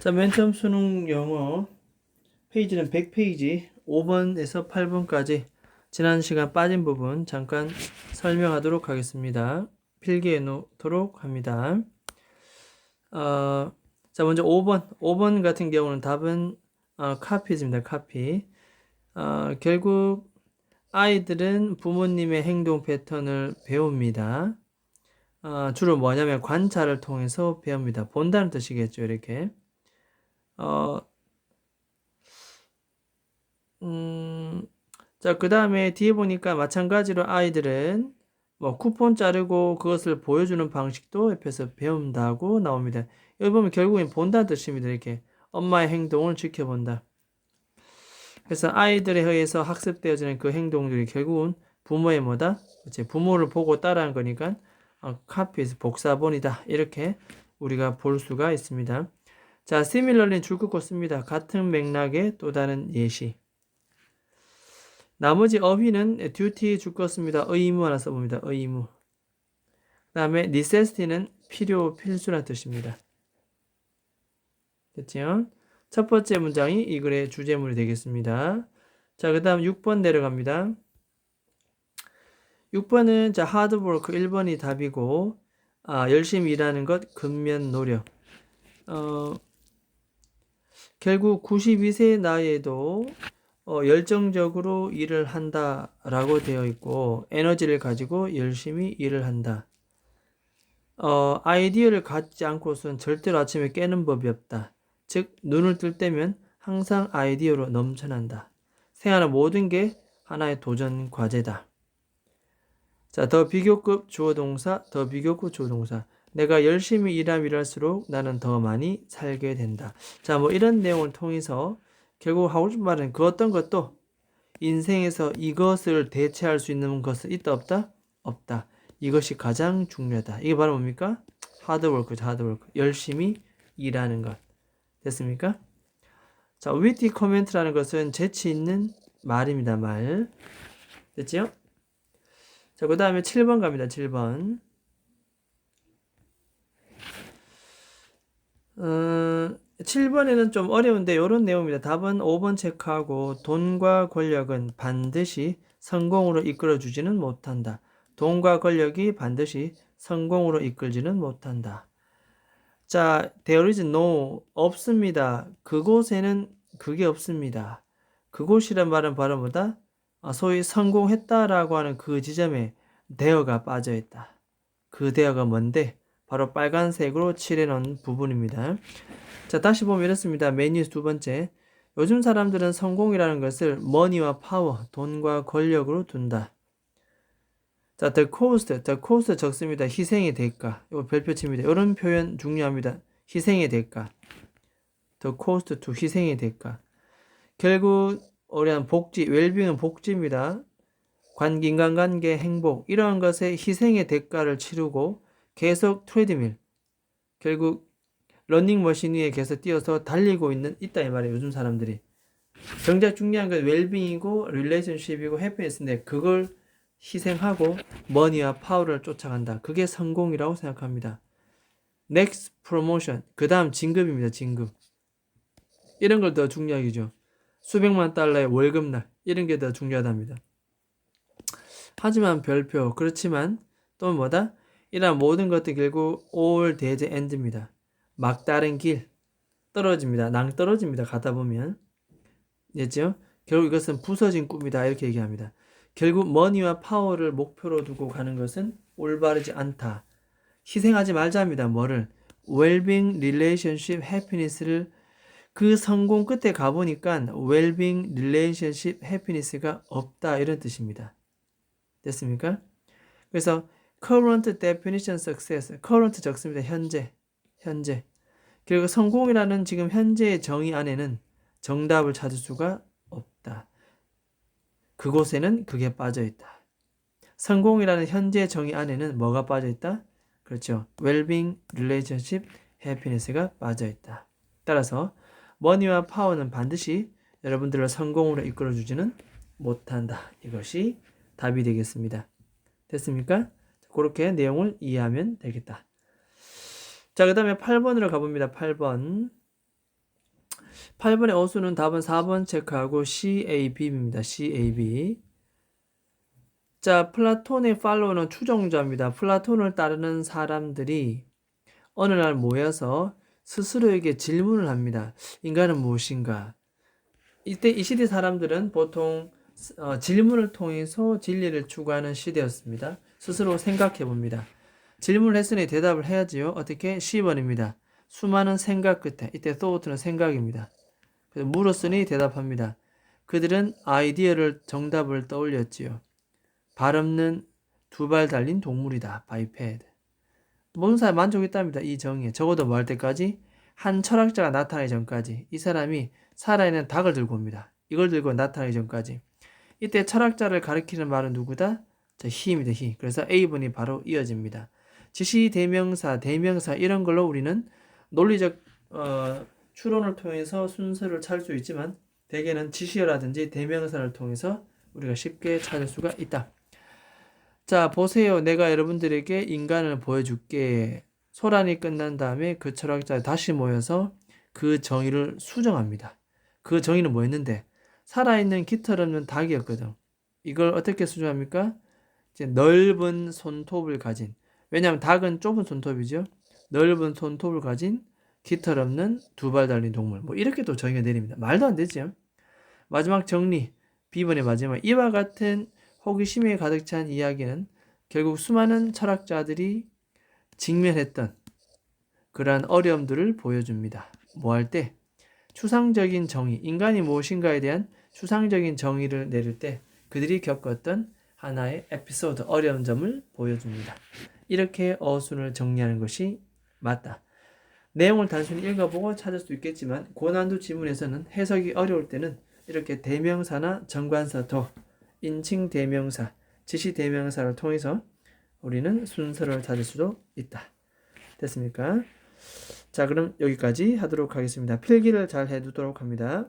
자, 맨 처음 수능 영어 페이지는 100페이지 5번에서 8번까지 지난 시간 빠진 부분 잠깐 설명하도록 하겠습니다. 필기해 놓도록 합니다. 자, 먼저 5번 같은 경우는 답은 카피입니다. 카피. 결국 아이들은 부모님의 행동 패턴을 배웁니다. 주로 뭐냐면 관찰을 통해서 배웁니다. 본다는 뜻이겠죠, 이렇게. 자, 그 다음에 뒤에 보니까 마찬가지로 아이들은 뭐 쿠폰 자르고 그것을 보여주는 방식도 옆에서 배운다고 나옵니다. 여기 보면 결국엔 본다는 뜻입니다. 이렇게 엄마의 행동을 지켜본다. 그래서 아이들에 의해서 학습되어지는 그 행동들이 결국은 부모의 뭐다? 그치? 부모를 보고 따라한 거니까 카피에서 복사본이다. 이렇게 우리가 볼 수가 있습니다. 자, similarly는 줄 긋고 씁니다. 같은 맥락의 또 다른 예시. 나머지 어휘는 duty 줄 거 씁니다. 의무 하나 써봅니다. 의무. 그 다음에 necessity는 필요, 필수란 뜻입니다. 됐죠? 첫 번째 문장이 이 글의 주제문이 되겠습니다. 자, 그 다음 6번 내려갑니다. 6번은 자, hard work 1번이 답이고, 열심히 일하는 것, 근면 노력. 결국 92세 나이에도 열정적으로 일을 한다라고 되어 있고 에너지를 가지고 열심히 일을 한다. 아이디어를 갖지 않고선 절대로 아침에 깨는 법이 없다. 즉 눈을 뜰 때면 항상 아이디어로 넘쳐난다. 생활의 모든 게 하나의 도전 과제다. 자, 더 비교급 주어동사, 더 비교급 주어동사. 내가 열심히 일할수록 나는 더 많이 살게 된다. 자, 뭐 이런 내용을 통해서 결국 하고 싶은 말은 그 어떤 것도 인생에서 이것을 대체할 수 있는 것은 있다 없다? 없다. 이것이 가장 중요하다. 이게 바로 뭡니까? 하드워크죠. 하드워크. 열심히 일하는 것. 됐습니까? 자, 위티 코멘트라는 것은 재치 있는 말입니다. 말. 됐죠? 자, 그 다음에 7번 갑니다. 7번. 7번에는 좀 어려운데 이런 내용입니다. 답은 5번 체크하고 돈과 권력은 반드시 성공으로 이끌어주지는 못한다. 돈과 권력이 반드시 성공으로 이끌지는 못한다. 자, there is no, 없습니다. 그곳에는 그게 없습니다. 그곳이란 말은 바로 뭐다? 소위 성공했다라고 하는 그 지점에 there가 빠져있다. 그 there가 뭔데? 바로 빨간색으로 칠해놓은 부분입니다. 자, 다시 보면 이렇습니다. 메뉴 두 번째. 요즘 사람들은 성공이라는 것을 머니와 파워, 돈과 권력으로 둔다. 자, the cost 적습니다. 희생의 대가. 이거 별표칩니다. 이런 표현 중요합니다. 희생의 대가. the cost to 희생의 대가. 결국 우리한 복지, 웰빙은 복지입니다. 인간관계, 행복 이러한 것에 희생의 대가를 치르고 계속 트레드밀, 결국 러닝머신 위에 계속 뛰어서 달리고 있다 이 말이에요. 요즘 사람들이. 정작 중요한 건 웰빙이고 릴레이션십이고 해피니스인데 그걸 희생하고 머니와 파워를 쫓아간다. 그게 성공이라고 생각합니다. Next promotion. 그 다음 진급입니다. 진급. 이런 걸 더 중요하죠. 수백만 달러의 월급날 이런 게 더 중요하답니다. 하지만 별표. 그렇지만 또 뭐다? 이러한 모든 것들 결국 all there's end입니다. 막다른 길 떨어집니다. 낭떨어집니다. 가다 보면. 됐죠? 결국 이것은 부서진 꿈이다. 이렇게 얘기합니다. 결국 머니와 파워를 목표로 두고 가는 것은 올바르지 않다. 희생하지 말자입니다. 뭐를? 웰빙, 릴레이션십, 해피니스를 그 성공 끝에 가보니까 웰빙, 릴레이션십, 해피니스가 없다. 이런 뜻입니다. 됐습니까? 그래서 current definition success, current 적습니다. 현재. 그리고 성공이라는 지금 현재의 정의 안에는 정답을 찾을 수가 없다. 그곳에는 그게 빠져있다. 성공이라는 현재의 정의 안에는 뭐가 빠져있다? 그렇죠. well-being, relationship, happiness가 빠져있다. 따라서 머니와 파워는 반드시 여러분들을 성공으로 이끌어주지는 못한다. 이것이 답이 되겠습니다. 됐습니까? 그렇게 내용을 이해하면 되겠다. 자, 그 다음에 8번으로 가봅니다. 8번. 8번의 어수는 답은 4번 체크하고 CAB입니다. CAB. 자, 플라톤의 팔로우는 추종자입니다. 플라톤을 따르는 사람들이 어느 날 모여서 스스로에게 질문을 합니다. 인간은 무엇인가? 이때 이 시대 사람들은 보통 질문을 통해서 진리를 추구하는 시대였습니다. 스스로 생각해 봅니다. 질문을 했으니 대답을 해야지요. 어떻게? 10번입니다. 수많은 생각 끝에, 이때 thought는 생각입니다. 그래서 물었으니 대답합니다. 그들은 아이디어를 정답을 떠올렸지요. 발 없는 두 발 달린 동물이다. 바이패드. 모든 사람이 만족했답니다. 이 정의에. 적어도 뭐 할 때까지? 한 철학자가 나타나기 전까지. 이 사람이 살아있는 닭을 들고 옵니다. 이걸 들고 나타나기 전까지. 이때 철학자를 가리키는 말은 누구다? 자, he입니다. he. 그래서 A번이 바로 이어집니다. 지시, 대명사, 대명사 이런 걸로 우리는 논리적 추론을 통해서 순서를 찾을 수 있지만 대개는 지시어라든지 대명사를 통해서 우리가 쉽게 찾을 수가 있다. 자, 보세요. 내가 여러분들에게 인간을 보여줄게. 소란이 끝난 다음에 그 철학자들이 다시 모여서 그 정의를 수정합니다. 그 정의는 뭐였는데? 살아있는 깃털 없는 닭이었거든. 이걸 어떻게 수정합니까? 이제 넓은 손톱을 가진, 왜냐하면 닭은 좁은 손톱이죠. 넓은 손톱을 가진 깃털 없는 두 발 달린 동물. 뭐 이렇게 또 정의가 내립니다. 말도 안 되죠. 마지막 정리. B번의 마지막. 이와 같은 호기심에 가득 찬 이야기는 결국 수많은 철학자들이 직면했던 그러한 어려움들을 보여줍니다. 뭐 할 때? 추상적인 정의, 인간이 무엇인가에 대한 추상적인 정의를 내릴 때 그들이 겪었던 하나의 에피소드, 어려운 점을 보여줍니다. 이렇게 어순을 정리하는 것이 맞다. 내용을 단순히 읽어보고 찾을 수 있겠지만 고난도 지문에서는 해석이 어려울 때는 이렇게 대명사나 정관사도, 인칭 대명사, 지시 대명사를 통해서 우리는 순서를 찾을 수도 있다. 됐습니까? 자, 그럼 여기까지 하도록 하겠습니다. 필기를 잘 해두도록 합니다.